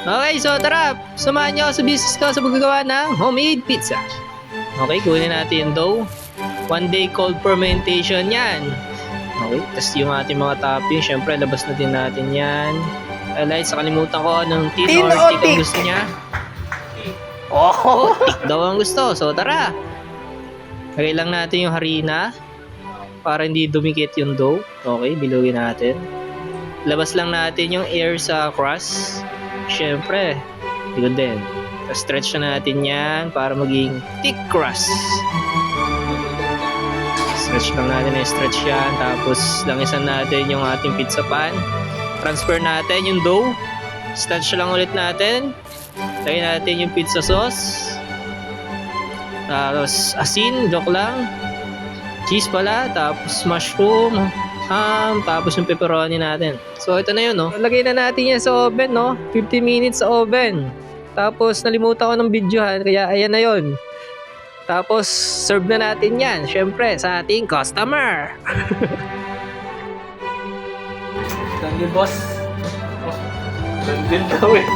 Okay, so tara, samahan niyo ako sa business ko sa paggagawa ng homemade pizza. Okay, kunin natin yung dough. 1 day cold fermentation yan. Okay, tapos yung ating mga topping, syempre labas na din natin yan. Alright, sa kalimutan ko anong tin or tick ang gusto niya. Oh, tick daw ang gusto. So tara. Lagay lang natin yung harina para hindi dumikit yung dough. Okay, bilugin natin. Labas lang natin yung air sa crust. Syempre, good din. Tapos stretch na natin yan para maging thick crust. Stretch lang natin yung stretch yan. Tapos langisan natin yung ating pizza pan. Transfer natin yung dough. Stretch lang ulit natin. Lagyan natin yung pizza sauce. Tapos asin, joke lang. Cheese pala. Tapos mushroom, ham, tapos yung pepperoni natin. So ito na yun, no? Lagay na natin yan sa oven, no? 15 minutes sa oven. Tapos nalimutan ko ng videohan, kaya ayan na yun. Tapos serve na natin yan, syempre, sa ating customer. Thank you, boss. Oh, din daw eh.